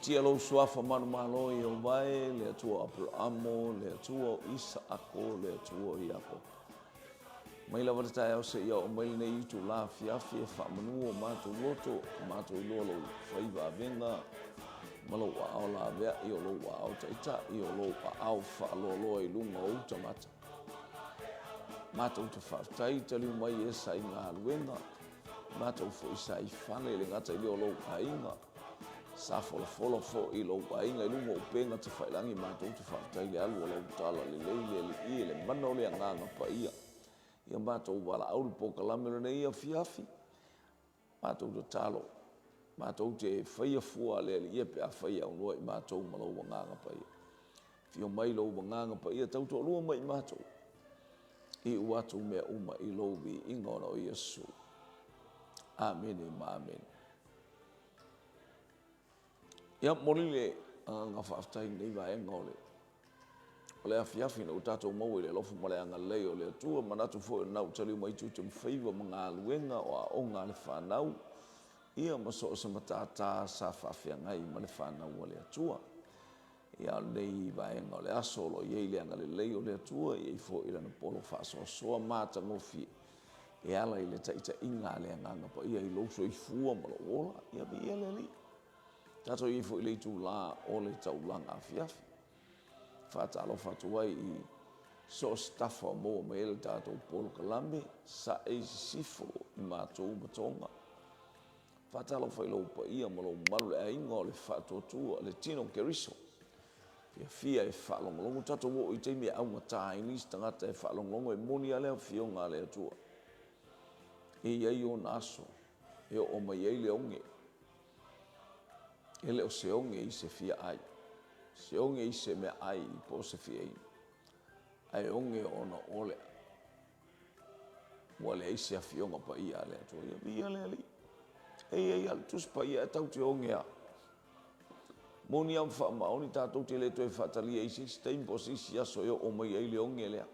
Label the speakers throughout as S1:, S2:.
S1: titi alo suafa manu malo i o vai, le atua Abramo, le atua Isaako, le atua Iakob. Mai la wata au se ia o mai nei tu la fiafi e whamanu o mātou loto, mātou lolo whaiva venga, malo wa au la vea i o lo wa au taita, i o lo wa au whaalolo i lunga o tamata. Mātou te whaftai tali mai e sa i ngā luenga, mātou fo i sa i whane le ngata i leo lo wa inga, sa fola fo i lo wa inga i lunga o penga te whailangi mātou te whaftai le alu o lo tala le leile le i le mana o le nganga pa ia. Ia mātou wala auru poka lamero nei a fiafi. Mātou te talo. Mātou te whaia fua le ia pe a whaia unua i mātou malau wanganga pa ia. Fio mai lau wanganga pa ia tau to lua mai mātou. I uatu mea uma i louvi ingona o Iesu. Amen e ma amen. Ia mori le ngā whaaftai nei wa e ngole. O le afiafi na utatou mau i le lofu maleanga lei o le atua manatu fo e nau tali mai tu te mwhaiva mga aluenga o a o ngā le whanau. Ia maso o sa matata sa whawhia ngai ma le whanau o le atua. Ia nei vaenga o le asolo i eileanga le lei o le atua i fo i rana polo whasoa soa mata ngofi. E ala i le taita inga le anganga pa ia i lauso i fua ma lo ola. Ia bi ia le li. Tato i fo i le tu la o le tau langa afiafi. Whātalo whatuai i so staffa mo me ele tātou polo kalambe sa e sifo i mātou matonga. Whātalo whailo pa ia malo malu le ainga o le whātotua le tino keriso. Fia e whaalongolongo tātou o i teimi au matainis tangata e whaalongolongo e moni alea fionga le atua. E iei o naso, e o mai ei le onge. Ele o se onge i se fia ai. Se onge i se mea ai i po se fia i. Ai onge ona ole. Mua le eise a fionga pa ia le atua. Ia le ali. Ei al tus pa ia tau te onge a. Moni am wha maoni tātou te le toi whatalia isi. Stein po sisi aso eo o mai ei le onge lea.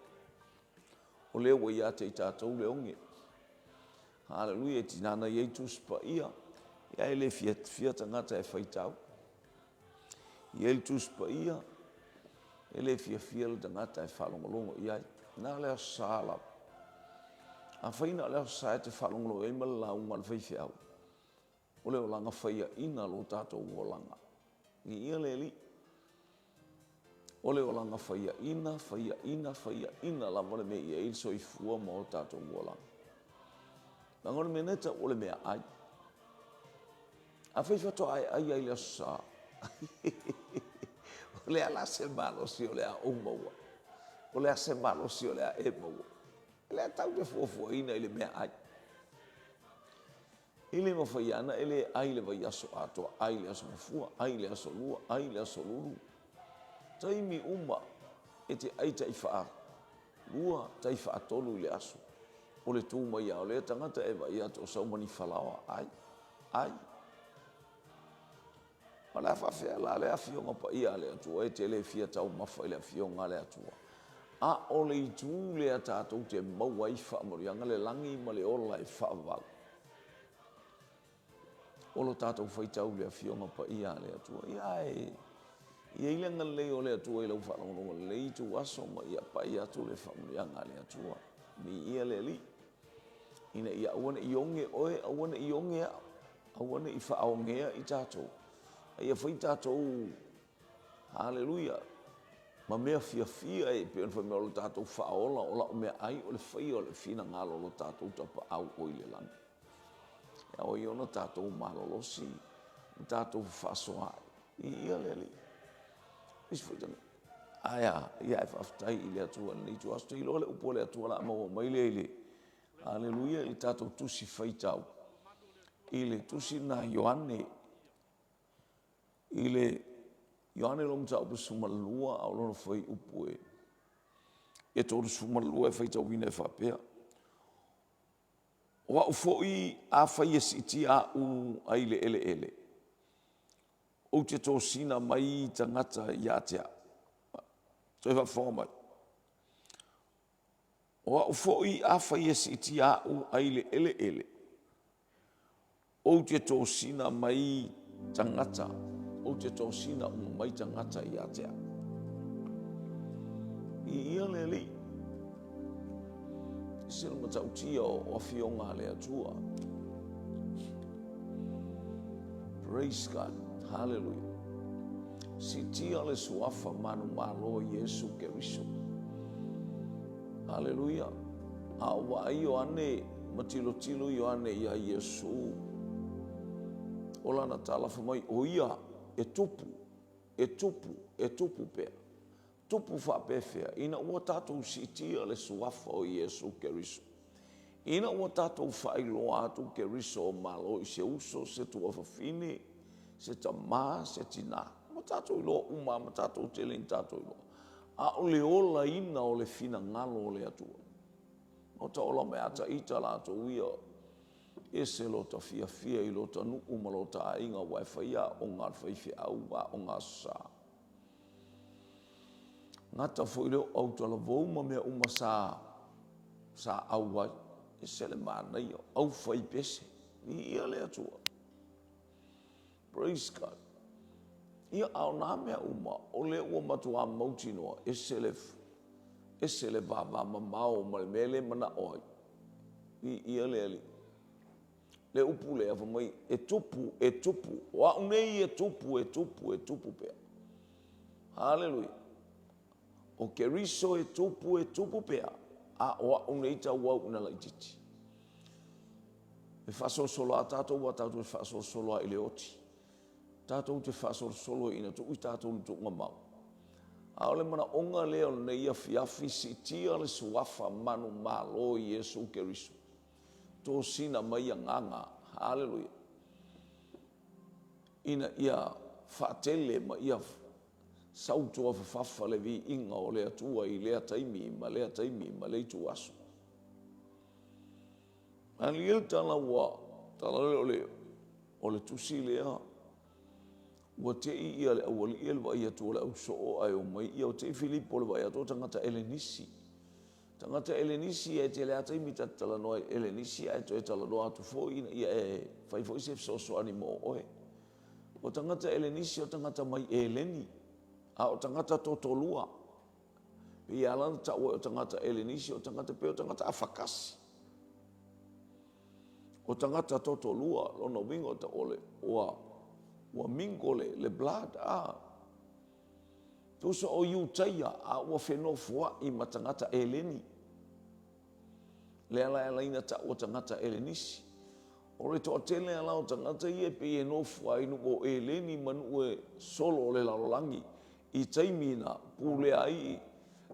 S1: O leo wa ia te tātou le onge. Hallelujah tinana iei tus pa ia. Ia ele fia tangata e whaitau. Iel tus pa ia, ele fia le tangata e whalongolongo iai. Nā leo sāla. A whaina leo sāe te whalongolongo e mala launga le whaifi au. O leo langa whaia ina lo tātou o langa. Ni ia le li. O leo langa whaia ina la vale me ia ilso i fua mo tātou o langa. Nangone me neta o le mea ai. A whaifa to ai leo sā. O le ala se malo si o le a umaua. O le a se malo si o le a e maua. Le a tau te fuafua ina i le mea ai. Ile mawhaiana, ele ai le vai aso atoa, ai le aso mafua, ai le aso lua, ai le aso lulu. Taimi uma e te ai taiwha lua, taiwha tolu le aso. O le tūma ia o le tangata e vai ato o saumani whalawa, ai. Ma la whawhea la le awhionga pa ia le atua, e te le fia tau mawha i le awhionga le atua. A o le i tū le a tātou te maua i whaamorianga le langi ma le ola i whaavau. O lo tātou whaitau le awhionga pa ia le atua. Ia ilenga lei o le atua i lau whaanonga le i tū aso ma ia pa ia tu le whaamorianga le atua. Ni ia le li. Ina ia awane i onge oe, awane i onge a. Awane i whaongea i tātou. Ia whai tātou, hallelujah, ma mea fia e peon whai mea o le tātou whaola o la o mea ai o le whai o le whina ngalo o le tātou tapa au o i le langa. Ia o i ona tātou malolosi, tātou whasoa, ia le li. Isi whai tanga, ia e whaftai i le atua ni tu astu i lo le upo le atua la maua mai le ile. Hallelujah, i tātou tusi whai tau. I le tusi na Ioane, i le Ioane lo mta upu sumalua au lono whai upu e. E tōru sumalua e whai tau wina e whapea. O au fōi a whai e siti a u a ile ele. O te tō sina mai tangata i atea. Toi wha whomai. O au fōi a whai e siti a u a ile ele. O te tō sina mai tangata. O te tōsina o mai tangata i atea. I ia le li. Sila matautia o awhionga le atua. Praise God. Hallelujah. Si tia le suafa manu malo Yesu Keriso. Hallelujah. Awa iyo ane matilo-tilo iyo ane ia Yesu. Ola na talafa mai o ia e tupu pea. Tupu whapewhea. Ina ua tātou si tia le suafa o Yesu Keriso. Ina ua tātou whailoa atu Keriso o malo i se uso, se tuawhawhine, se tamā, se tina. Ma tātou iloa uma, ma tātou telin tātou iloa. A o le ola ina o le fina ngalo o le atua. O ta ola me ata ita lātou ia. E se lo ta fia i lo ta nuku ma lo ta inga waiwhaia o ngā whaiwhi au o ngā sā. Ngata fo i leo au tala vouma mea uma sa au wai. E se le mana ia, au whai pese. Ni ia le atua. Praise God. Ia au nā mea uma, o le ua matua mauti noa, e se le vava mamao ma le mele mana oi. Ni ia le ali. Le upu le afa mai, e tupu. Wa unei e tupu pea. Hallelujah. O Keriso e tupu pea. A wa unei ta wau una laititi. E whaso solo a tātou wa tātou e whaso solo a ile oti. Tātou te whaso solo ina tu i tātou ni tu ngamau. A ole mana onga leo nei a fiafi si tia le suafa manu malo Yesu Keriso. Tō sina mai a nganga. Hallelujah. Ina ia whaatele ma ia sautua whawha le vi inga o lea tua i lea taimi ma le tu asu. Ani il tala wa, tala o le tusi lea, wa te i ia le awali ia le wa ia tua le au soo ai o mai ia o te Filipo le wa ia tō tangata Elenisi. Tangata Elenisi e te lea taimi tatala noa Elenisi e to e tala noa atu fo ina ia e whai fo isef so ani mo oe. O tangata Elenisi o tangata mai Eleni. A o tangata totolua. Pia alana ta o tangata Elenisi o tangata pe o tangata afakasi. O tangata totolua lono wingo ta ole ua mingo le blood a. Tuso o iutaia a ua whenofua i matangata Eleni. Le ala ina ta o tangata Elenisi. O re toa tele ala o tangata i e pe e nofua inu o Eleni manu e solo le lalolangi. I taimina pule ai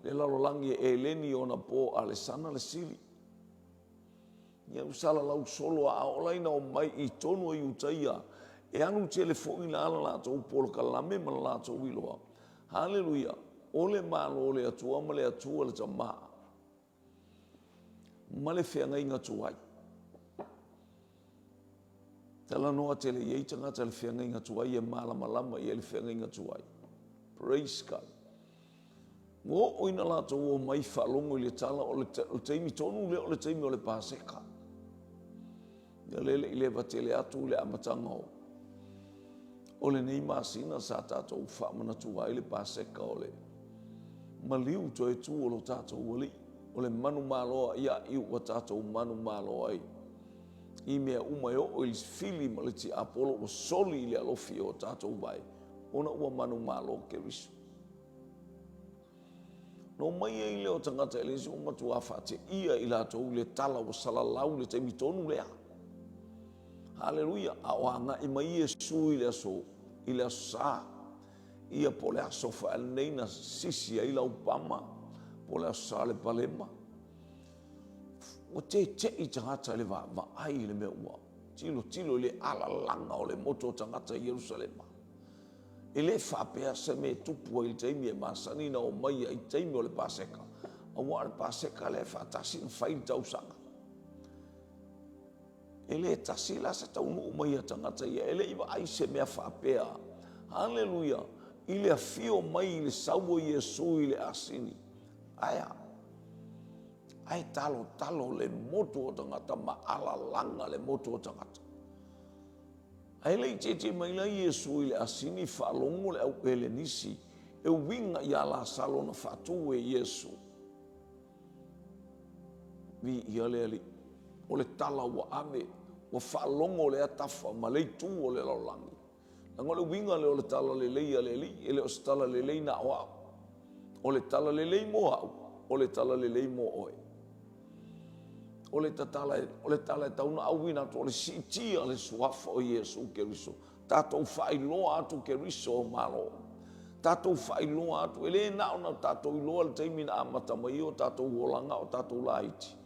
S1: le lalolangi e Eleni o na po a le sana le sili. Ia usala lau solo a olaina o mai i tonu i utaia. E anu tele fo ina ala lato upolo kalame ma lato wiloa. Hallelujah. Ole malo ole atua ma le atua le tamaa. Ma le whenga inga tuai. Tala noa tele iei tangata le whenga inga tuai e malama i le whenga inga tuai. Praise God. Ngo oina lato o mai whalongo i le tala o le teimi tonu le o le teimi o le Paseka. Ia lele i le vatele atu le amatanga o. O le nei masina sa tātou whamana tua i le Paseka o le. Maliu to e tu o lo tātou wali. O le manu maloa ia iu wa tātou manu maloa ai. I mea umai o i fili ma le ti Apollo o soli i le alofi o tātou vai. Ona ua manu maloa Keriso. No mai e i leo tangata e lesi o matua whate ia i lātou le tala o salalau le teimi tonu lea. Hallelujah. A oanga i mai e sui le aso, i le asa. Ia po le aso whaaleina sisi a i lau pama, po le asa le palema. O te i tangata le wa ai le mea ua. Tilo le ala langa o le moto tangata i Jerusalema. E le whapea se me tupu i teimi e masanina o mai i teimi o le Paseka. A wa le Paseka le whatasi na whai tausanga. E le tasi la sa tau nuu mai a tangata ia. E le iwa ai se mea whapea. Hallelujah. I le fio mai i le sauo Yesu i le asini. Aia. Ai talo le moto o tangata ma ala langa le moto o tangata. Ai le che mai la Yesu ile asini whaalongo le au ele nisi. E winga ia la salo na whatu e Yesu. Vi ia le ali. O le tala wa ame. Wa whaalongo le atafa ma le tu o le laulangi. Lango le winga le o le tala le leia le li. Ele o se tala le lei na oa. O le tala le lei mo au. O le tala le lei mo oe. O le tala e tauna awina to o le sitia le suafa o Yesu Keriso. Tatou whailoa atu Keriso o malo. Tatou whailoa atu. Ele nao na tatou iloa le teimina amata mai o tatou wolanga o tatou laiti.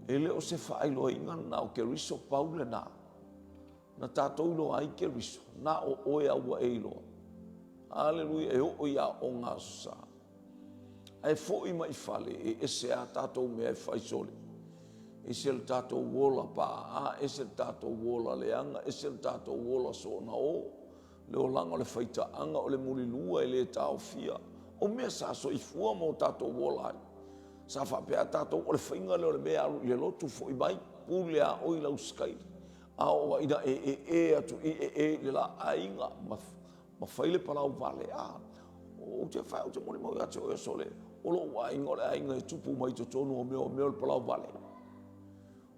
S1: Ele o se whailoa inga na o Keriso paule na. Na tatou iloa ai Keriso. Na o oe aua eiloa. Aleluia e o ia o ngā susa. Ai foi mai fale e ese a tatou mea fai sole. Ese le tatou wola pa, ese le tatou wola leanga, ese le tatou wola so na o. Le o langa le faita anga o le mulilua e le tau fia. O mea sa so i fua mo tatou wola ai. Sa whapea tatou o le whainga le o le mea alu i le lotu foi mai, pule a oi lau skai. A o wa ina atu le la ainga, ma whaile palau vale a. O te whai o te mori mau ate o e sole. O lo wa ingole ainga e tupu mai to tonu o meo le palau vale.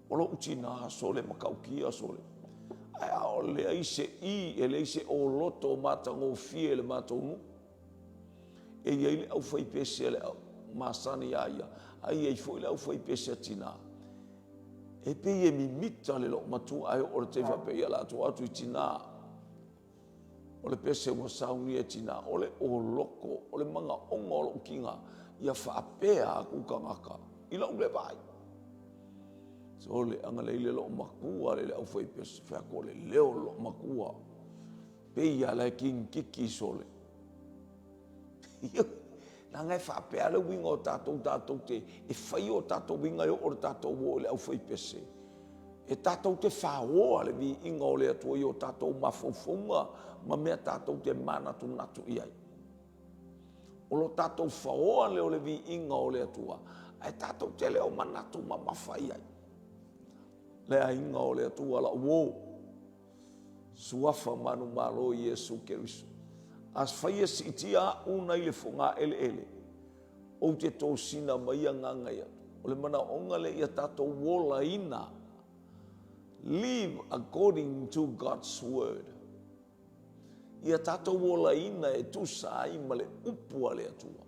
S1: O lo uti na sole makaukia sole. Ai o le aise I e le aise o loto mata ngō fie le mata unu. E iei le au fai pese le au masani aia. Ai ei foi le au fai pese tina. E pe e mi mita le lo matu ai o le te whape ia la atu I tina. O le pese wa sauni e tina. O le o loko. O le manga onga o lo kinga. Ia whaapea aku kangaka. Ila ule vai. So le anga le lo makua le au fai pese. Whea ko le leo lo makua. Pe ia le king kiki sole. Na ngai whaapea le winga o tātou te. E whai o tātou winga o le tātou wo le au fai pese. E tātou te whaoa le vi inga o le atua I o tātou mawhauwhaunga. Ma mea tātou te manatu natu iai. O lo tātou whaoa leo le vi inga o le atua. Ai tātou te leo manatu ma mawhai ai. Lea inga o le atua la wo. Suafa manu malo Yesu Keriso. As whaia si itia una I le whunga ele. O te tō sina mai a ngangai atu. O le mana onga le ia tātou wola ina. Live according to God's word. Ia tātou wola ina e tusa ai ma le upua le atua.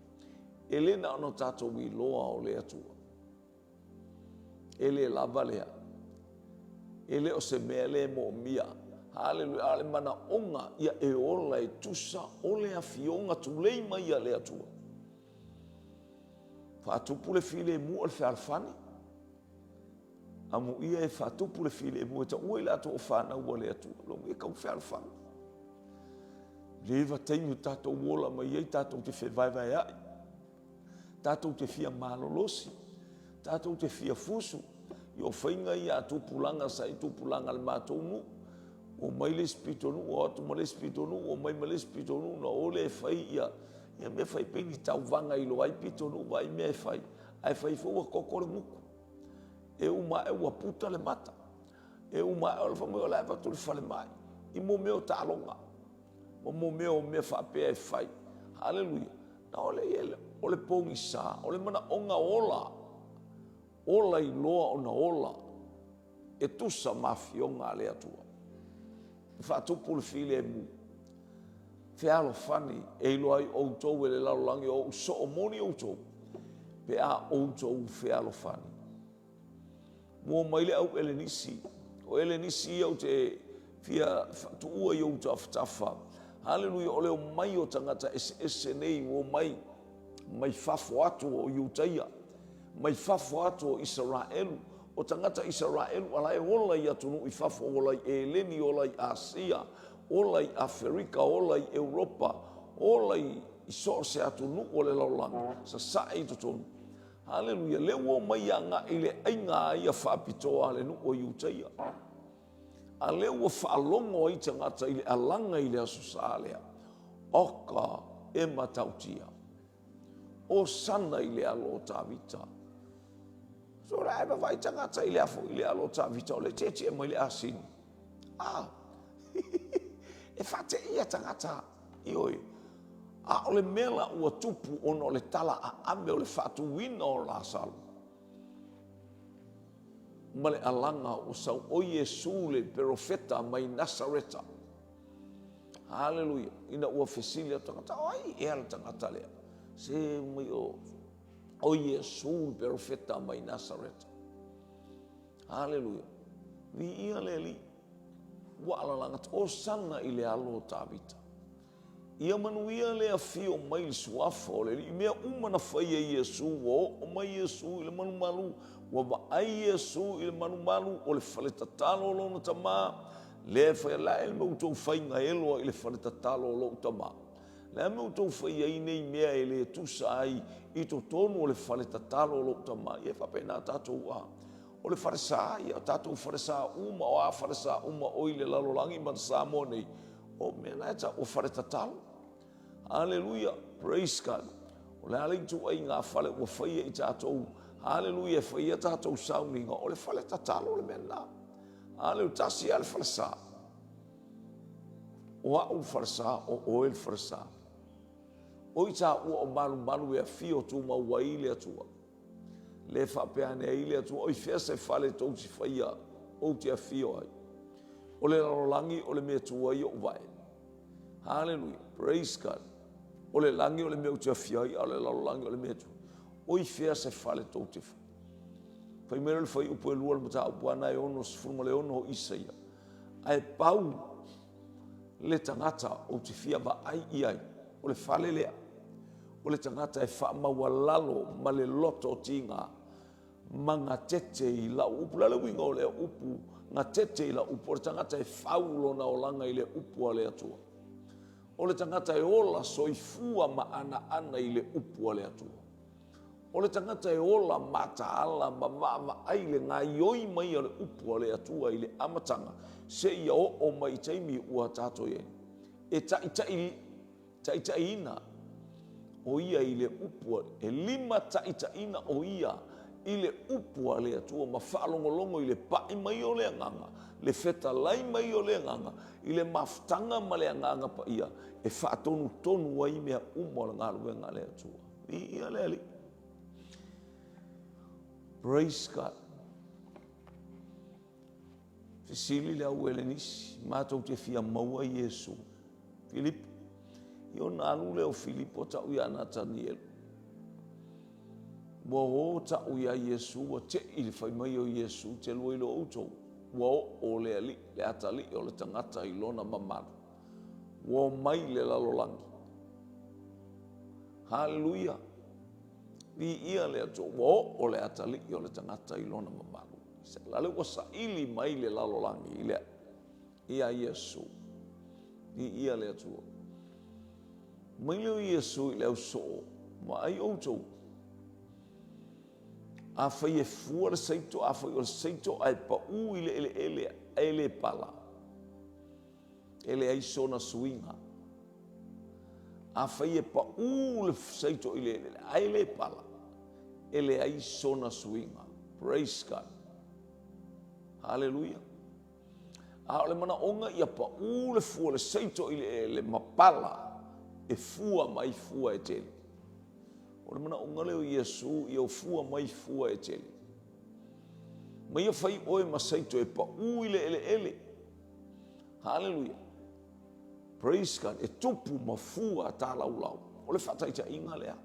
S1: Ele na ono tātou I loa o le atua. Ele lava lea. Ele o se mea le mo mia. Hallelujah. Ale mana onga ia e ola e tusa o le afionga tu leima ia le atua. Whaatupu le file mu o le whaalfani. Amu ia e whaatupu le file mu e ta ue le atua o whana ua le atua. Longu e kau whaalfani. Lewa teimu tātou wola mai ei tātou te whewaiwai ai. Tātou te fia malolosi. Tātou te fia fusu. I o whainga I a tūpulanga sa I tūpulanga le mātou nu. O mai le spitonu, o atu ma le spitonu, o mai ma le spitonu, na o le whai ia. Ia me whai peni tau vanga I lo ai pitonu, vai me whai. Ai whai fua kokore muku. E uma e ua puta le mata. E uma e olfa mo le patu le fale mai. I mo meo tālonga. Mo meo me whapea e whai. Hallelujah. Na o le pongi sa, o le mana onga ola. Ola I loa o na ola. E tusa mafionga le atua. Whaatupu le file e mu. Whialo whani e loa I outou e le laulangi o so o moni outou. Pe a outou whialo whani. Mua maile au ele nisi. O ele nisi au te fia tuua I outou aftafa. Hallelujah, o leo mai o tangata ese nei o mai fafo atu o Iutaia, mai fafo atu o Israelu, o tangata Israelu ala e ola I atunu I fafo ola I Eleni, ola I Asia, ola I Afrika, ola I Europa, ola I soose atunu o le laulanga, sa sae tutonu. Hallelujah, leo o mai anga ile ainga ia whaapitoa le nu o Iutaia. A leo o whaalongo I tangata I le alanga I le asusa lea. Oka e matautia. O sana I le alo tawita. So la e vai tangata ile afo ile alo ta vita le cheche mo ile asin. E fate ia tangata ioi. A ole mela ua tupu ono le tala a ame o le fatu wina o la salu. Male alanga o sau o Yesu le profeta mai Nasareta. Haleluya. Ina ua fesilia tangata. Ai e ala tangata lea. Se mai o Yesu le profeta mai Nasareta. Haleluya. Vi ia le li. Wa ala langat o sana ile alo tabita. Ia manuia le afio mai suafo le mea umana faia Yesu o mai Yesu ile manu malu wa ai Yesu ile manu malu o le faleta talo lo tama le fa la el mo to fainga elo ile faleta talo lo tama le mo to faia nei mea ele tu sai I to tonu le faleta talo lo tama e fa pena tato o le farisa ia tato farisa uma o a farisa uma o ile lalo langi man samone o mena eta o fareta talo. Hallelujah, praise God. O le ale tu ai ngā fale o whaia I tātou. Hallelujah, whaia tātou sauninga. O le fale tatalo le mena. Hallelujah, tasi ale farisa. O au farisa o oel farisa. O I tā ua o malu malu e fio tu ma ua ile atua. Le whapeane ile atua. O I fea se fale tau si whaia. O te a fio ai. O le larolangi o le mea tua I o vai. Hallelujah, praise God. O le langi o le mea utia fiai, o le larolangi o le mea tu. O I fea se fale tau te wha. Whai mera le whai upo e lua le mata upo ana e ono sifuruma le ono o Isaia. Ai pau le tangata o te fia ba ai I ai. O le fale lea. O le tangata e wha maua lalo ma le loto o tinga. Ma ngā tete I la upu. Lale winga o lea upu. Ngā tete I la upu. O le tangata e whaulo na o langa I le upu a lea tua. O le tangata e ola soifua ma ana I le upu a le atua. O le tangata e ola mata ala ma aile ngā ioi mai a le upu a le atua I le amatanga. Se ia o mai taimi ua tato ye. E ta ina o ia I le upu e lima ta ina o ia I le upu a le atua ma whaalongolongo I le pai mai o le anganga. Le feta lai mai o le anganga. I le maftanga ma le anganga pa ia. E whaatonu tonu wa I mea umo ngā ruenga le atua. I ia le ali. Praise God. Fisili le au ele nisi. Mātou te fia maua Yesu. Filip. Io nānu leo Filipo ta uia Nathaniel. Wa o ta uia Yesu wa te I le whai mai o Yesu te lua I lo outou. Wa o le ali le atali o le tangata I lona mamaru. Wa mai le lalolangi. Hallelujah. Vi ia le ato. Wa o le atali o le tangata I lona mamaru. Se lale wa sa ili mai le lalolangi. Ile ia Yesu. Vi ia le ato. Mai leo Yesu I le au soo. Ma ai outou. A whai e fua le seito, a whai o le seito ai pa u I le ele pala. Ele ai sona suinga. A whai e pa u le seito I le ele pala. Ele ai sona suinga. Praise God. Hallelujah. A ole mana onga ia pa u le fua le seito I le mapala. E fua mai fua e tele. O le mana o ngaleo Yesu I au fua mai fua e tele. Ma ia whai oe masaito e pa ui le ele. Hallelujah. Praise God. E tupu ma fua tā lau. O le whataita inga lea.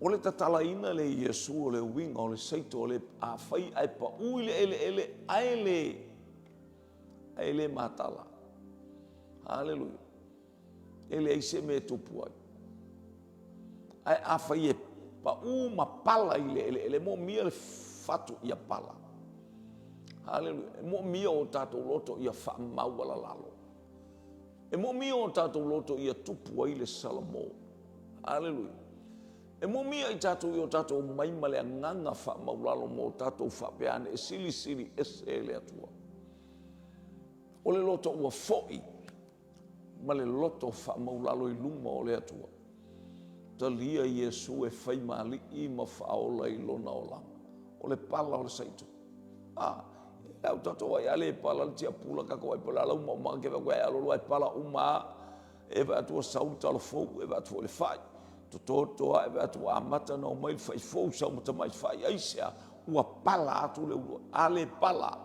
S1: O le tatala ina le Yesu o le winga o le saito o le a whai ai pa ui le ele. Aele matala. Hallelujah. Ele ai se me tupu ai. Ai a whai e pa ma pala I le ele mo mia le fatu ia pala. Hallelujah. E mo mia o tātou loto ia wha maua la lalo. E mo mia o tātou loto ia tupu ai le salamo. Hallelujah. E mo mia I tātou I o tātou maima le nganga wha maulalo mo tātou wha peane e sili e se le atua. O le loto ua foi. Ma le loto wha maulalo I luma o le atua. talia Iesu e fai mali I ma whaola I lona o langa. O le pala o le saitu. Au tato ai ale pala le tia pula kako ai pala lau ma ke koe alo ai pala uma e va tua sau talo fou e va tua le fai. Toto e va tua amata no mai fai fou sau mata mai fai aisia ua pala atu le ua ale pala.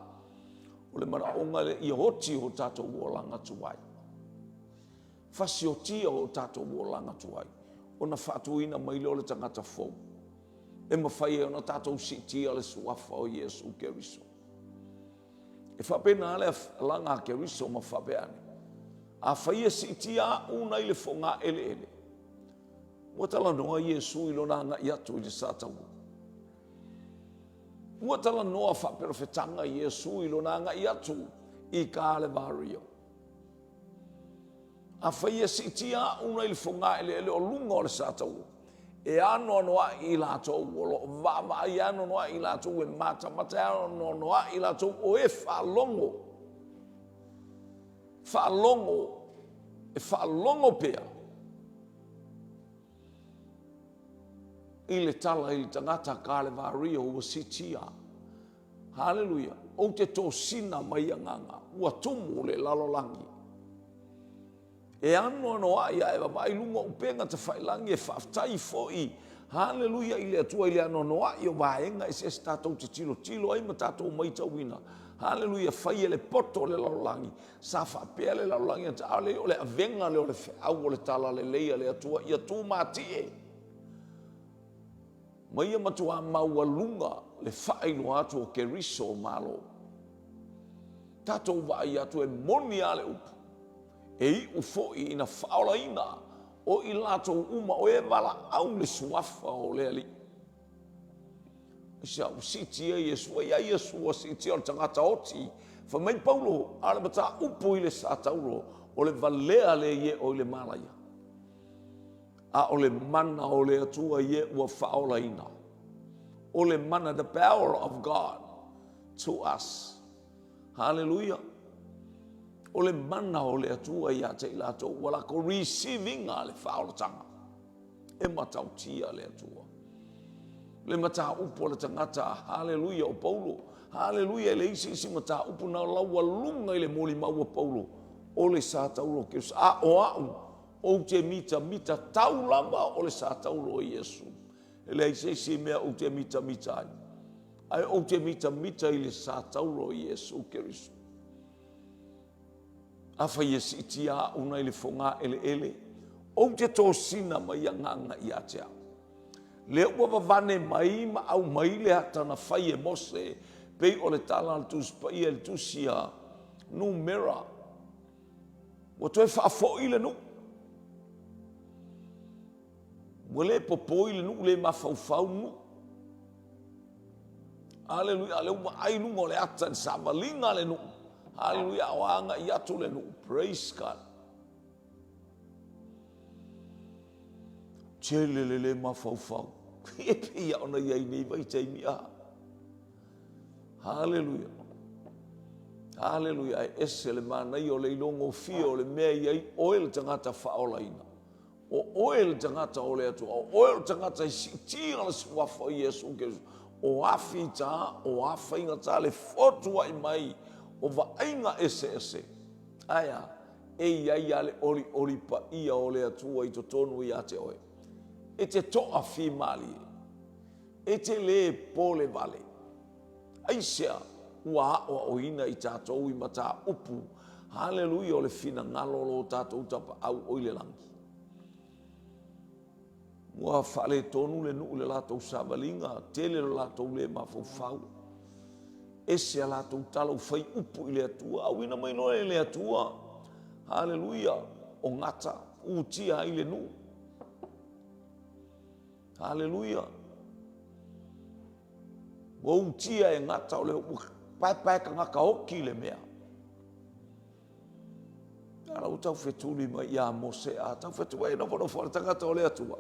S1: O le mana onga le I hoti o tato uolanga tuai. Fasi o tia o tato uolanga tuai. Ona fatuina mai le tangata fou. E mawhai e ona tato sitia le suafa o Iesu Keriso. E whapena ale langa Keriso ma whapeane. A whai e sitia una I le fonga ele ele. Ua tala noa Iesu I lona anga iatu I le satau. Ua tala noa whaperofetanga Iesu I lona anga iatu I ka le vario. A whai e sitia una I le fonga ele ele o lunga o le satau. E ano noa I latou wolo vava I ano noa I latou e mata ano noa I latou o e whalongo pea I le tala I le tangata ka le vario ua sitia haleluia o te tosina mai anganga ua tumu le lalolangi e ano noa ia e vai lunga upenga te whailangi e whaftai foi. Haleluia I le atua I le ano noa I o vaenga e se tatou te tilo ai ma tatou mai tauina. Haleluia whai e le poto le laulangi. Sa whapea le laulangi a ta le o le avenga le o le whiau o le tala le leia le atua I atu matie. Mai matua maua lunga le whaino atu o Keriso o malo. Tatou vai atu e moni ale upu. E I ufoi ina whaola ina o I lato uma o e wala au le suafa o le ali. Isa usitia Iesu ia Iesu o sitia o tangata oti. Fa mai Paulo ala bata upu I le satauro o le valea le ie o le malaya. A o le mana o le atua ie ua whaola ina. O le mana the power of God to us. Hallelujah. O le mana o le atua ia te ilato wala ko receiving le whaolotanga. E matautia le atua. Le mata upo le tangata, haleluia o Paulo. Haleluia le isi mata upo na laua lunga I le moli maua Paulo. O le sa tauro Keriso. O au. O te mita tau lamba o le sa tauro o Iesu. E le isi mea o te mita ai. Ai o te mita I le sa tauro o Iesu Keriso. Afa ia sitia una I le fonga ele ele. O te tosina mai anganga I atea. Le ua vavane mai ma au mai le hata na fai e mose. Pei o le tala al tus pa ia le tusia. Nu mera. Wa toe whaafo I le nu. Wa le popo I le nu le mawhauwhau nu. Aleluia. Ale uma ai nu mo le ata ni savalinga le nu. Hallelujah, awanga iatu le nu. Praise God. Chelelele mafau. Ia ona ia nei vai taimi a. Hallelujah. Hallelujah. Ese le mana I o le ilongo fia o le mea iai oel tangata whaolaina. O oel tangata o le atu. O oel tangata I sitia le suafa I Iesu Keriso. O afi ta, o afa inga ta le fotua I mai. O vainga ese. Aya, e ia ale ori pa ia o le atua I to tonu I ate oe. E te toa fi mali. E te le pole vale. Aisea, ua o ina I tātou I mata upu. Haleluia o le fina ngalo lo tātou tapa au oile langi. Mua whale tonu le nuu le latou savalinga, tele le latou le mafau. Ese ala tau talau fai upu I le atua, au ina mai noe le atua. Haleluia, o ngata, utia I le nu. Haleluia. O utia e ngata o le pai ka ngaka oki le mea. Ara utau fetuli mai ia mose a tau fetuli no pono fora tangata o le atua.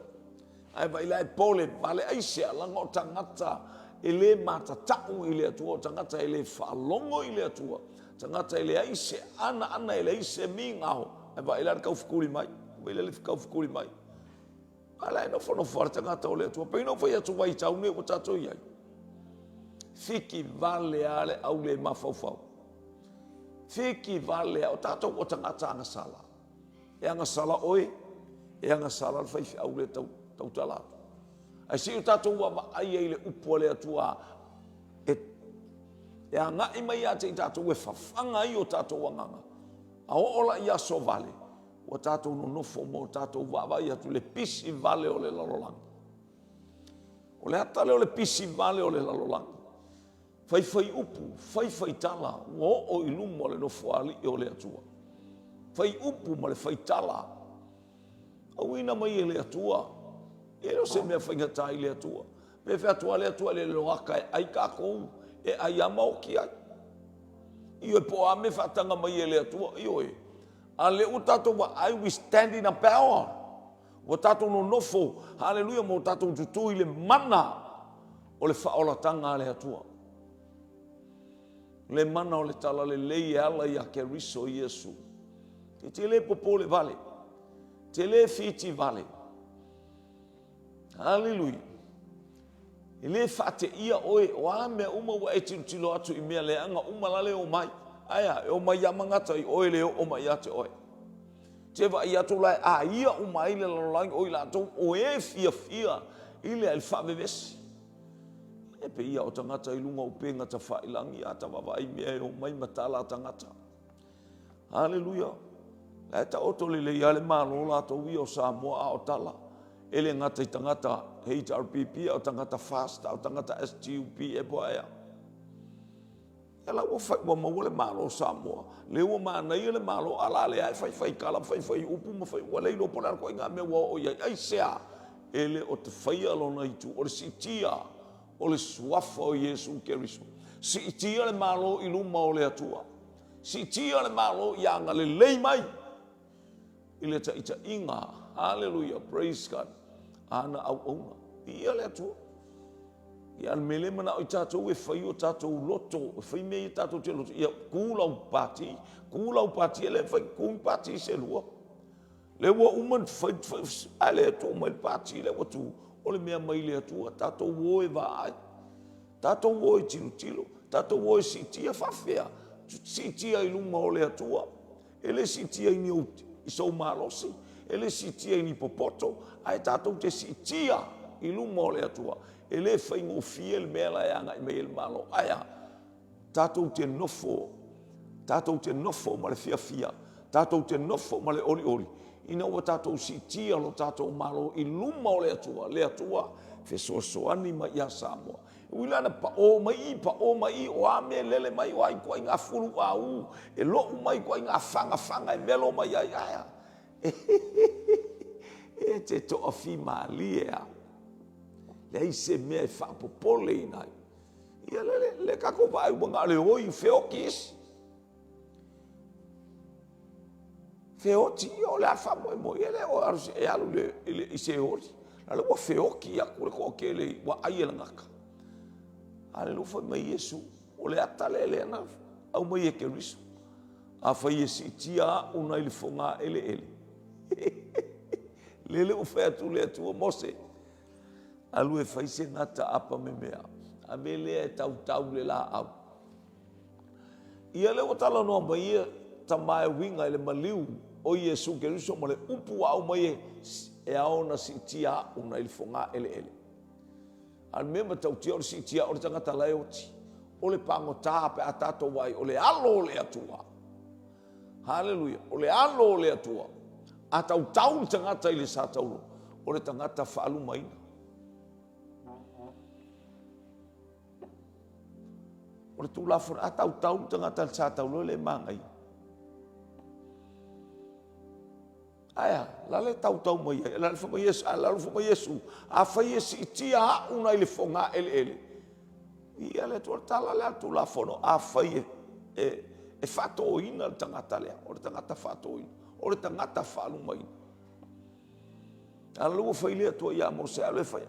S1: Ai vai lai pole vale aise langa o tangata ele mata tau I le atua, tangata ele whalongo I le atua, tangata ele aise ana ele aise mi ngao, e vai lai kau fukuli mai, vai lai kau fukuli mai. Ala no fono forte ngata ole tu pe no foi atu vai tau ne o tato ia fiki vale ale au le mafau fiki vale o tato o tangata anga sala e anga sala oi e anga sala fai au le tau tala ai si o tato wa ai ele upole atua e anga i mai ate tato we fafanga i o tato wanganga a ola ia so vale o tatou no nofo mo tatou vavai atu le pisi vale o le lalolanga. O le atale o le pisi vale o le lalolanga. Fai upu, fai tala, o ilumo le nofo ali o le atua. Fai upu ma le fai tala. Au ina mai e le atua. E lo se mea whaingatai le atua. Me whea atua le loaka e ai kākou e ai amao ki ai. Io e po ame whatanga mai e le atua. Io e. Ale o tatou wa I we stand in a power. O tatou no nofo, hallelujah, mo tatou tutu i le mana o le whaolatanga le atua. Le mana o le tala le lei ala i a ke riso Iesu. Te le popo le vale. Te le fiti vale. Hallelujah. I le whate ia oe, o ame uma wa e tilo atu i mea le anga uma lale o mai. Aya, o mai amangata i oe leo o mai ate oe. Te wa i atu lai a ia o mai le lalolangi o i lato o e fia i le alfavevesi. E pe ia o tangata i lunga upe ngata whailangi ata wawai mea o mai matala tangata. Hallelujah. E ta oto le le iale malo lato ui o Samoa a o tala. Ele ngata i tangata HRPP o tangata FAST o tangata SGUP e po ea. Ela o fai wa mawale malo Samoa. Le o mana i le malo ala le ai fai kala fai upu ma fai wale lo polar ko inga me o ia ai sea. Ele o te fai alona i tu o le sitia o le suafa o Yesu Keriso. Sitia le malo i luma o le atua. Sitia le malo i anga le lei mai. Ile ta ita inga. Hallelujah. Praise God. Ana au ona. Ia le atua. Ia mele mana o tatou e fai o tatou loto, fai me tatou te loto. Ia kulau pati ele fai kung pati se lua. Le wa uman fai ale to mai pati le wa tu. Ole mea mai le atua tatou wo e vai. Tatou wo e tilo, tatou wo e sitia fafea. Sitia i luma o le atua. Ele sitia i ni i so malosi. Ele sitia i ni popoto. Ai tatou te sitia i luma o le atua. Ele fai ngo fiel mela ya ngai me el malo aya tatou te nofo ma le fia tatou te nofo ma le ori ina o tatou sitia lo tatou malo i luma o le atua fe so ani ma ya Samoa uilana pa o mai o ame lele mai o ai ko inga fulu au e lo mai ko inga fanga e melo mai aya e te to afi malia le se me fa popole ina ia le kako vai bunga le oi feokis feoti o la fa mo ele o e alu le ise ori la o feoki ya ko ke le wa ai la ngaka ale lo fa mai Yesu o le atalele na au mai ke riso a fa yesi tia una il fonga ele le o fa tu le tu mose alu e faise ngata apa me mea. A mele e tau le la au. Ia le o tala noa mai ia tamae winga ele maliu o Yesu Keriso ma le upu au mai e aona si tia una ili fonga ele. Al mema tau tia o si tia o le tangata lai oti. O le pango tape a tato wai o le alo o le atua. Hallelujah. O le alo o le atua. A tau tangata ili sa taulo. O le tangata whaalu maina. O le tūlafo a tau tangata sa taulo le mangai. Aya, la le tau mai, la le fama Yesu, a fai esi tia una ile fonga ele. Ia le tala le tūlafo no, a fai e fato ina le tangata lea, o le tangata fato ina, o le tangata falu mai. A luo fai lea tua ia mo se ale fai.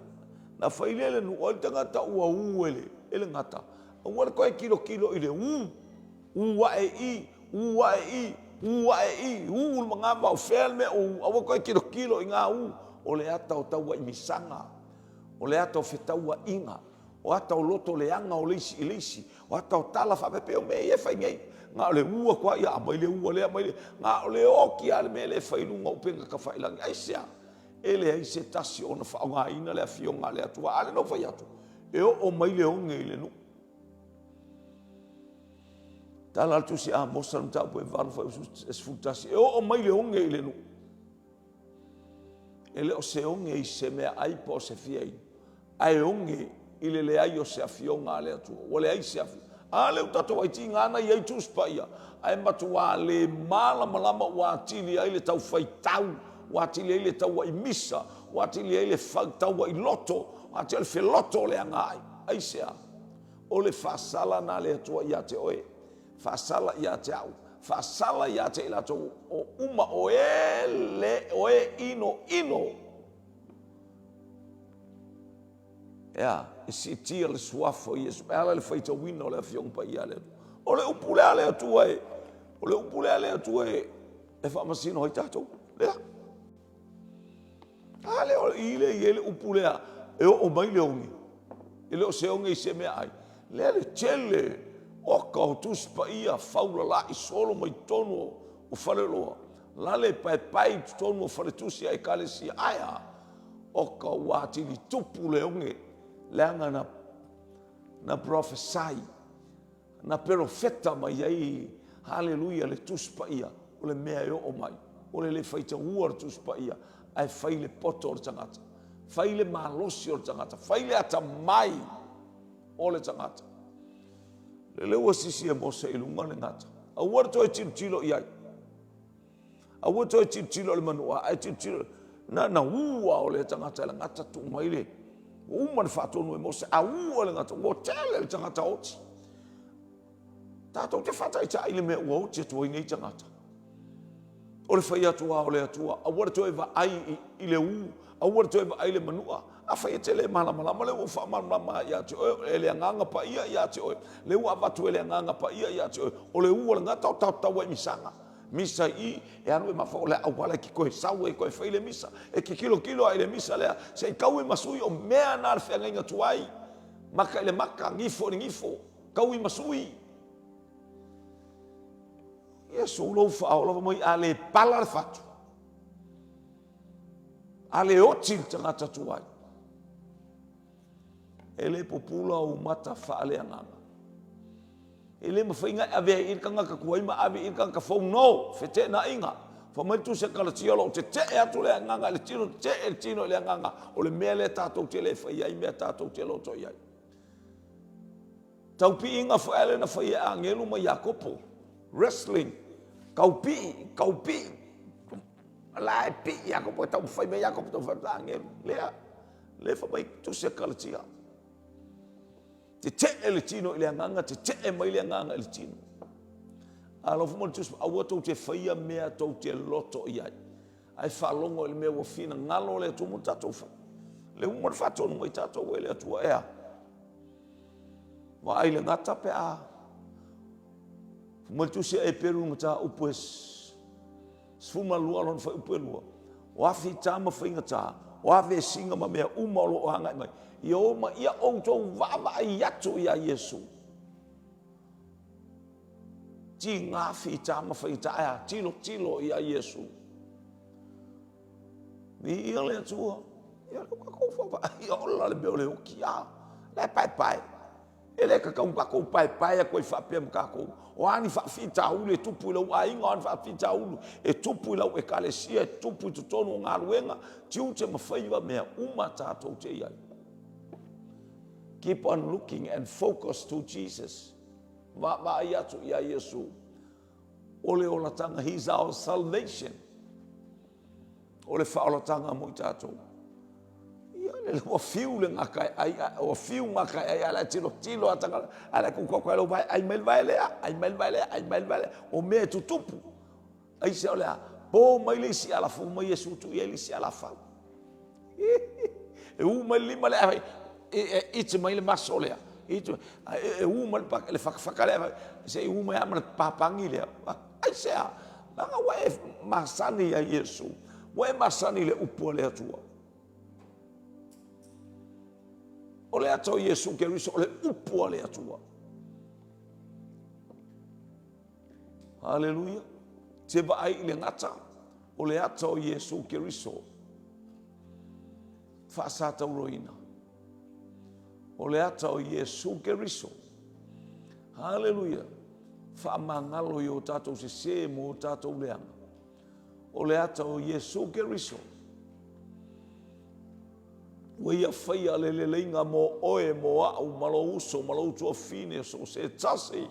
S1: Na fai lea le nu, o le tangata ua ele ngata. Ua le koe kilo ile ua e i, ua le mga mau fel me ua koe kilo i ngā o le ata o taua i misanga, o le ata o whetaua inga, o ata o loto leanga o leisi i leisi, o ata o tala whapepe o me e whaingei, ngā o le ua kwa ia, mai le ua lea, mai le, ngā o le oki ale me le whailunga o penga ka whailangi, aisea, ele aise tasi o na whaonga ina lea fionga lea tua, ale no whai atu, e o mai le onge i le nu. Tala atu si a mosa na tau poe varu whai esfutasi, e o mai le onge i le nu. Ele o se onge i se mea aipa o se fiai, ai onge i le ai o se afionga lea tua, o le ai se afionga. Ale o tato wai ti ngana i ai tuspa ia. Ai matua le malama wa tili ai le tau fai tau. Wa tili ai le tau wa i misa. Wa tili ai le tau wa i loto. Wa tili fe loto le angai. Ai sea. O le fasala na le atua ia te oe. Fasala ia te au. Fasala ia te ila tau. O uma o e le o e ino. Ya, si tia le suafo i esu. Ala le faita wina o le afiong pa ia le. O le upu lea le atua e. O le upu lea le atua e. E whamasino hoi tātou. Lea. Ale o ile i ele upu lea. E o mai le ongi. Ele o se ongi i se mea ai. Lea le tele. O kautus pa ia. Faula la i solo mai tonu o whare loa. Lale pai tonu o whare tusi ai kale si aia. O ka wati li tupu le ongi. Leanga na profesai, na profeta mai ai, haleluia, le tuspa ia, o le mea o mai, o le whaita ua tuspa ia, ai whai le poto o le tangata, whai le malosi o le tangata, whai le ata mai o le tangata. Le leua sisi e mose i lunga le ngata, a ua to e tilo iai, a ua to e tilo le manua, ai tilo, na ua o le tangata, le ngata tu mai le, uma na whaatonu e mose, a ua le ngata, o tele le tangata oti. Tātou te whatai ta ile mea ua oti atua i nei tangata. O le whai atua o le atua, a wara toi wa ai i le u, a wara toi wa ai le manua, a whai te le malama le ua whamalama ia te oe, e le anganga pa ia te oe, le ua watu e le anganga pa ia te oe, o le ua le ngata o tau e misanga. Misa i, e anu e mawha o le awala ki koe sau e koe whai le misa, e ki kilo ai le misa lea, se i kau e masui o mea nā le whianga inga tuai, maka i le maka, ngifo ni ngifo, kau i masui. Iesu ulau whaola mai a le pala le whatu, a le oti le tangata tuai, e le popula o mata wha le anganga. Ele ma fainga ave i kanga ka kuai ma ave i kanga fo no fete na inga fo mai tu se kala tiolo te atu le nganga le tino le nganga o le mele tato te le fai ai me tato te lo to ai tau pi inga fo ele na fai angelu ma Jakopo wrestling kau pi la pi Jakopo tau fai me Jakopo to fa angelu le fa mai tu se kala tiolo te ele tino ile nganga te mai ile nganga ile tino alo fo mo tus awoto te faia mea to te loto ia ai fa longo ile mea fina ngalo le tu mutato fa le mo fa to mo tato ele tu ea wa ile ngata pe a mo tus e peru mata upes sfuma lua lon fa upelua wa fi tama finga ta wa ve singa ma mea umalo hanga mai yo ma ia o to va ia tu ia Yesu ti nga fi tama fi ta ya tilo ia Yesu ni ia le tu ia ko fa ia la le bele o kia le pai ele ka ko pai ko fa pe ka ko o ani fa fi ta u le tupu lo ai ngon fa fi ta u e tupu lo e kalesia e tupu tu tonu nga luenga tiu te mafaiva mea uma tatou te ia. Keep on looking and focus to Jesus. Va ia tu ia Yesu. Ole o latanga, he's our salvation. Ole fa o latanga mo tatou. Ia le o fiu le ngaka ai o fiu ngaka ai ala tilo atanga ala ku ko lo vai ai mel vai o me tu tupu. Ai se ole po mai le si ala fu mai Yesu tu ia le si ala fa. E u mai lima le it's mai le masolea itu uma le fakale se uma ama papangi le ai se la wa masani ya Yesu wa masani le upo le tua O le ata o Iesu Keriso o le upu a le atua. Haleluia. Te vai i le ngata o le ata o Iesu Keriso. Whaasata uroina. O le ata o Iesu Keriso. Haleluia. Whaamangalo i o tātou se mo o tātou leanga. O le ata o Iesu Keriso. Ua ia whaia le leinga mo oe mo au malo uso, malo utua fine so se tasi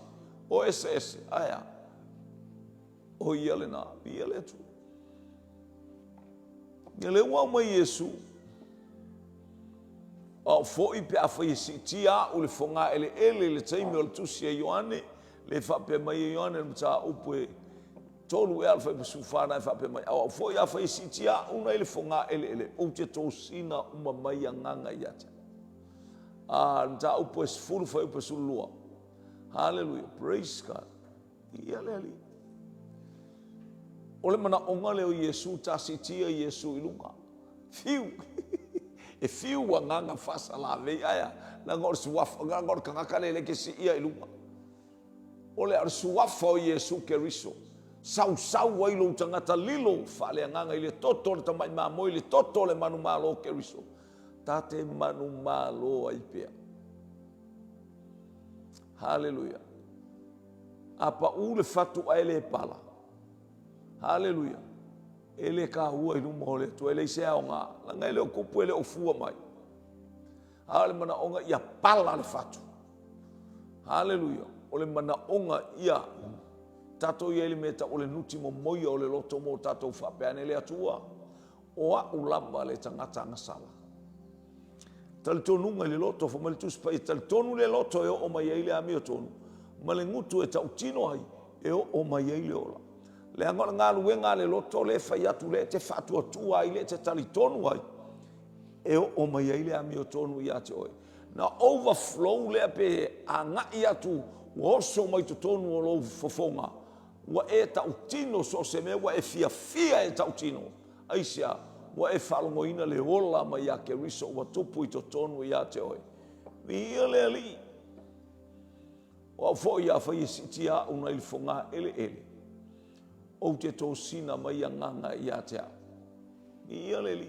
S1: o ese aia. O ia le nā, ia le atu. Ia le ua mai Iesu. O foi pe a whai si tia o le whonga ele le taimi o le tusi e Ioane, le whape mai e Ioane le mta upe tolu e alfa i pasu whana e whape mai. O foi a whai si tia una ele whonga ele, o te tō sina uma mai a nganga i ate. Mta upe sfuru whai upe sulua. Hallelujah, praise God. Ia le ali. O le mana onga leo Iesu ta si tia Iesu ilunga. Fiu. E fiu wa nganga fasa la vei aya na ngor suafa ngor kangaka le ke si ia ilunga ole ar suafa o Iesu Keriso sau wa ilo tangata lilo fa le nganga ile toto le tamai ma mo ile toto le manu malo Keriso tate manu malo ai pea. Haleluya. Apa ule fatu ele pala. Haleluya. Ele ka hua inu mohole tu ele se aonga la ngai le kupu ele ofua mai. Ale mana onga ia pala le fatu. Haleluya. Ole mana onga ia tato ia ele meta ole nuti mo moia ole loto mo tato whapeane le atua. Oa ulamba le tangata ngasala. Talitonu le loto fo mali tuspa i talitonu le loto e o mai ele ami o tonu. Male ngutu e tautino ai e o mai ele ola. Le angona ngā luenga le loto le whai atu le te whatu atua ai le te talitonu ai. E o mai ai le ami o tonu i ate oi. Na overflow le pe a ngai atu oso mai tu tonu o lo fofonga. Wa e tautino so se me wa e fia e tautino. Aisia wa e whalongoina le ola mai a Keriso wa tupu i to tonu i ate oi. Via le ali. O fo ia whai sitia una ili fonga ele. O te tō sina mai a nganga i atea. Ia leli.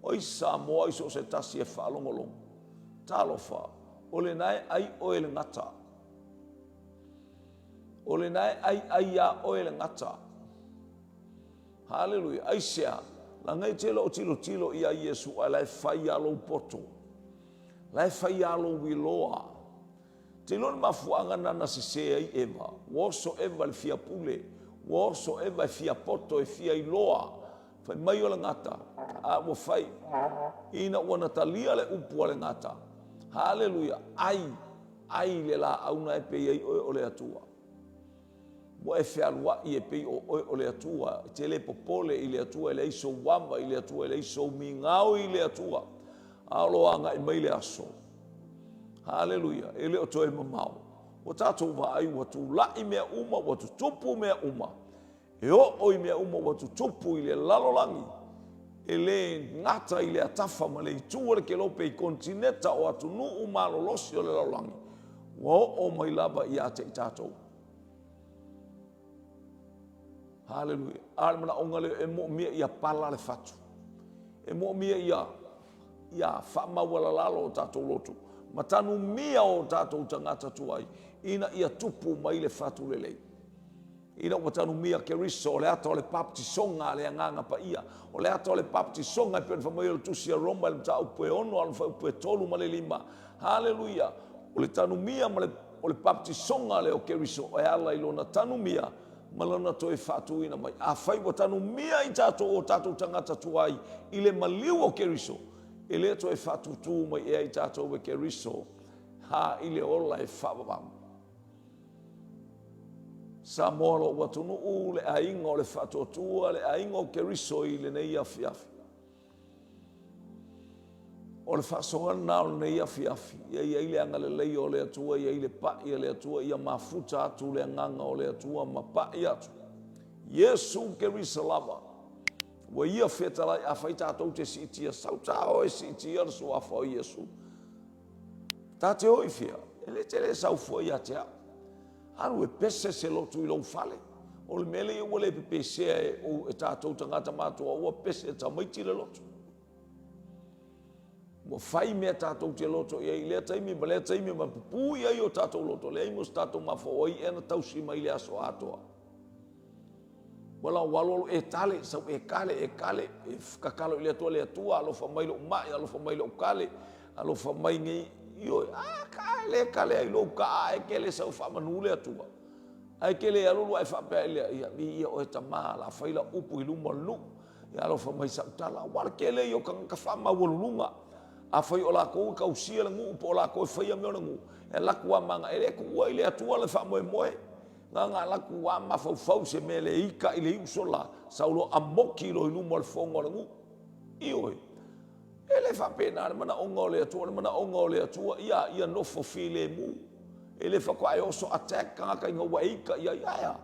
S1: Oi sa moa iso se tasi e whalongolong. Talofa. O le nai ai o ele ngata. O le nai ai a o ele ngata. Hallelujah. Ai sea. La ngai telo o tilo ia Iesu a lai whai alo poto. Lai whai alo wiloa. Te lona mafuanga nana se se ai eva. Woso eva le fia pule. Woso eva fia poto e fia iloa. Fai mai o le ngata. A wo fai. Ina wana talia le upu le ngata. Hallelujah. Ai le la auna e pei ai o le atua. Mo e fea lua i e pei o le atua. Te le popole i le atua. I le iso wamba i le atua. I le iso mingau i le atua. Alo anga i mai le aso. Hallelujah. Ele o toe mamau. O tātou wa ai watu lai mea uma, watu tupu mea uma. E o i mea uma watu tupu i le lalolangi. E le ngata i le atafa ma le itua le ke lope i kontineta o atu nu umalo losi o le lalolangi. Wa o mai lava i ate i tātou. Hallelujah. Ale mana ongale e mo mia ia pala le fatu. E mo mia ia whamawala lalo o tātou lotu. Matanu mia o tātou tangata tuai. Ina ia tupu mai le fatu lelei. Ina watanu mia Keriso, o le ato o le baptisonga le anganga pa ia. O le ato o le baptisonga i pene whamai o le tusia Roma le mta upe ono, al upe tolu ma le lima. Hallelujah. O le tanu mia o le baptisonga le o Keriso, o e ala ilona tanu mia, malana to e fatu ina mai. A fai watanu mia i tātou o tātou tangata tuai, i le maliu o Keriso. E le to e fatu tu mai e i tātou e Keriso, ha i le ola e whawawamu. Sa molo watunu u le ainga o le whatotua, le ainga o Keriso i le nei afiafi. O le whasongana o le nei afiafi. Ia i le anga le lei o le atua, ia i le pai o le atua, ia mafuta atu le anganga o le atua, ma pai atu. Yesu Keriso lava. Wa ia whetala a whai tātou te sitia, sauta o e sitia so a whai Yesu. Ta te hoi fia, ele te le sau fo ia te au. Aru e pese se lotu I lau fale. O le mele I wale pepe sea o e tātou tangata mātua ua pese e tamaiti le lotu. Mo fai mea tātou te loto ia I lea taimi, ma lea taimi ma pupu ia I o tātou loto. Lea imos tātou mafo oi ena tausi mai lea so atoa. Wala walolo e tale, sau e kale, e kakalo I lea tua, alofa mailo umai, alofa mailo ukale, alofa mai ngai, io, kale, ai lo ka, e kele sau whamanu lea tua. Ai kele alulu ai whapea ia o e tamā, la whaila upu I luma lu, ia alofa mai sa utala, wala kele I o ka whama walulunga, a whai o la kou ka usia le ngu, po la kou whaia meo na ngu, e laku wa manga, e reku ua I lea tua le whamoe moe, ngā laku wa ma fau se me le ika I le iusola, saulo amoki lo I luma le whonga le ngu, ioi. E le whapena, le mana onga o le atua, le mana onga o le atua, ia nofo file mu, e le whakwae oso attack kanga inga wa ika, ia.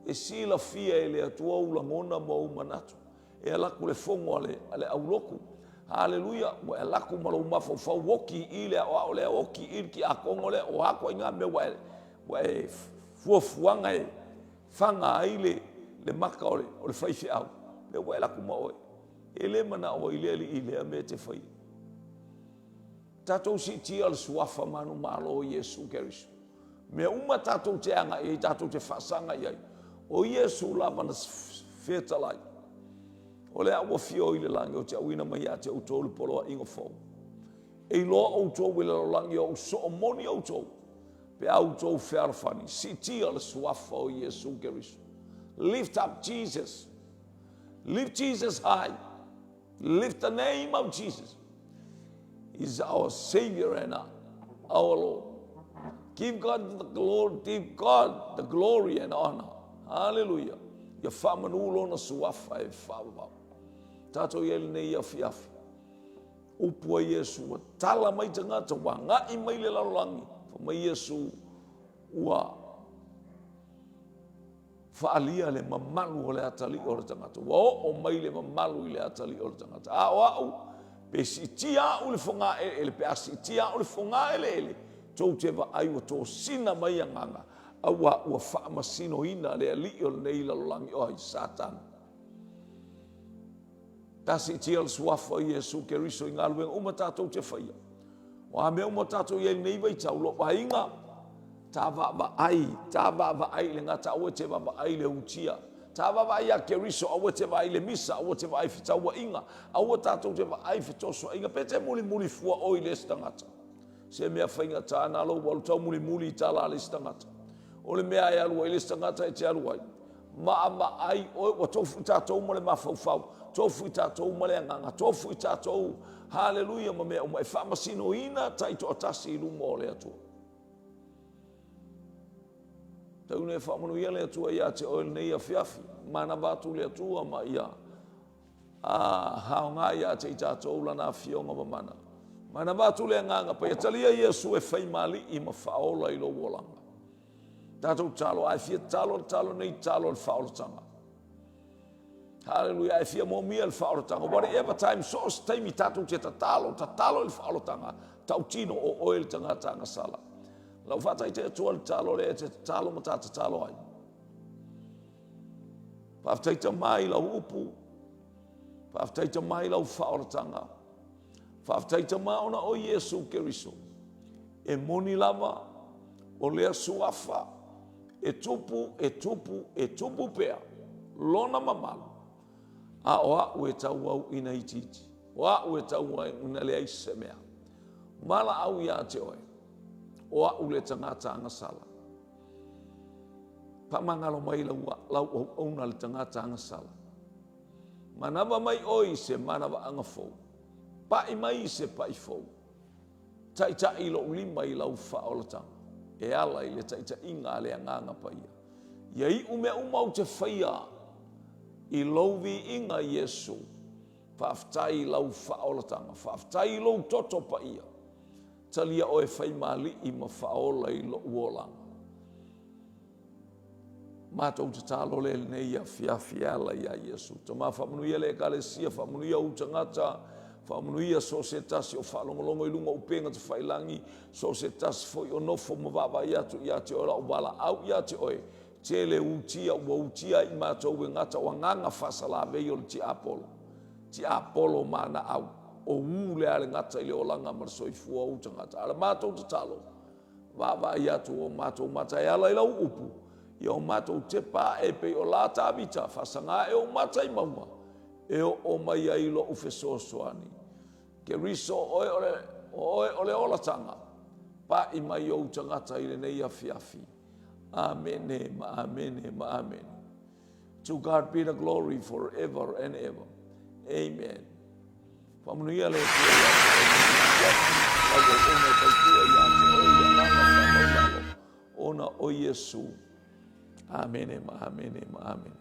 S1: E sila fia e le atua ula ngona ma umanatu, e alaku le whonga ale auloku, haleluia, mo e laku malo mafau woki I le o le woki I ki a kongo le o hako inga me wa e fuafuanga e whanga ai le maka o le whaifi au, le wa e laku ma oe. E le mana o I lea me te whai. Tātou si tia le suafa manu malo o Yesu Keriso. Me uma tātou te anga I tātou te whasanga iai. O Yesu la mana whetalai. O le awa fio I le langi o te awina mai a te autou le poloa ingo fau. E loa autou wile lo langi o so o moni autou. Pe autou whearafani. Si tia le suafa o Yesu Keriso. Lift up Jesus. Lift Jesus high. Lift the name of Jesus. He's our Savior and our Lord. Give God the glory and honor. Hallelujah. Ya whamanulo na suafa e whawau. Tato yeli nei a fiafi. Upua Yesu, tala mai tangata wa ngai mai le lalangi. Mai Yesu ua whaalia le mamalu o le atali o le tangata. Wa o mai le mamalu I le atali o le tangata. Au, pe si tia o le whonga ele, pe si tia o le whonga ele. Tau te wa ai o tō sina mai anganga. Awa ua whaamasino ina le ali o le nei lalangi o ai Satan. Tasi tia le suafa I Yesu Keriso I ngā luenga uma tātou te whaia. Wa mea uma tātou I nei vai tau lo wa inga. Tā wa ai le ngata awa te wa ai le utia. Tā wa ai a Keriso awa te wa ai le misa, awa te wa ai fitau wa inga. Awa tātou te wa ai fitoso inga. Pete muli fua oi le stangata. Se mea whainga tāna lo walu tau muli I tāla le stangata. O le mea e alua I le stangata e te alua ai. Ma ai oi wa tofu tātou ma le mawhauwhau. Tofu I tātou ma le anganga. Tofu I tātou. Hallelujah ma mea umai whamasino ina taito atasi I luma o le atua. Tau ne whamanu ia le atua ia te oil nei a fiafi. Mana batu le atua ma ia. Hao ngā ia te I tātou lana fionga ma mana. Mana batu le nganga pa ia talia Yesu e whai mali I ma whaola I lo wolanga. Tātou talo ai fia talo nei talo le whaolotanga. Hallelujah, ai fia mo mia le whaolotanga. Whatever time source taimi tātou te talo le whaolotanga. Tau tino o oil tangata sala. Lau whatai te atua le talo le te talo ma tāta talo ai. Pawhtai te mai lau upu. Pawhtai te mai lau whaolotanga. Pawhtai te maona o Yesu Keriso. E moni lava o lea suafa. E tupu pea. Lona mamalu. A oa ue tau au ina ititi. Oa ue tau au ina lea ise mea. Mala au ia te oe. Oa ule tangata angasala. Pa mangalo mai lau auna le tangata angasala. Manava mai oi se manava angafou. Pa I mai se pa I fou. Tai ilo ulima I lau whaolatanga. E ala I le taita inga le anganga pa ia. Iai ume umau te whaia I louvi inga Yesu. Whaftai lau whaolatanga. Whaftai lau toto pa ia. Talia oe whai mali I ma whaola I lo uolanga. Mātou te tālo le nei a fiafiala ia Yesu. Ta mā whamunu ia le ekalesia, whamunu ia utangata, Whamanuia so se tasi o whalongolongo I lunga upenga te whailangi, so se tasi fo I onofo mawawa I ate ora o wala au I ate oe, tele utia ua utia I mātou e ngata o nganga whasala vei o ti Apollo. Ti Apollo mana au, o ule ale ngata I le o langa marasoi fua utangata. Ala mātou te talo, wawa I atu o mātou mata e ala I lau upu, I o mātou te pā e pe o la tāwita, whasanga e o mata I maua, e o mai ai lo ufeso soani. Ke riso oe ole olatanga, pa I mai o tangata I le nei afi. Amen, amen, amen. To God be the glory forever and ever. Amen. Pamunuia le ona o Yesu. Amen, amen, amen.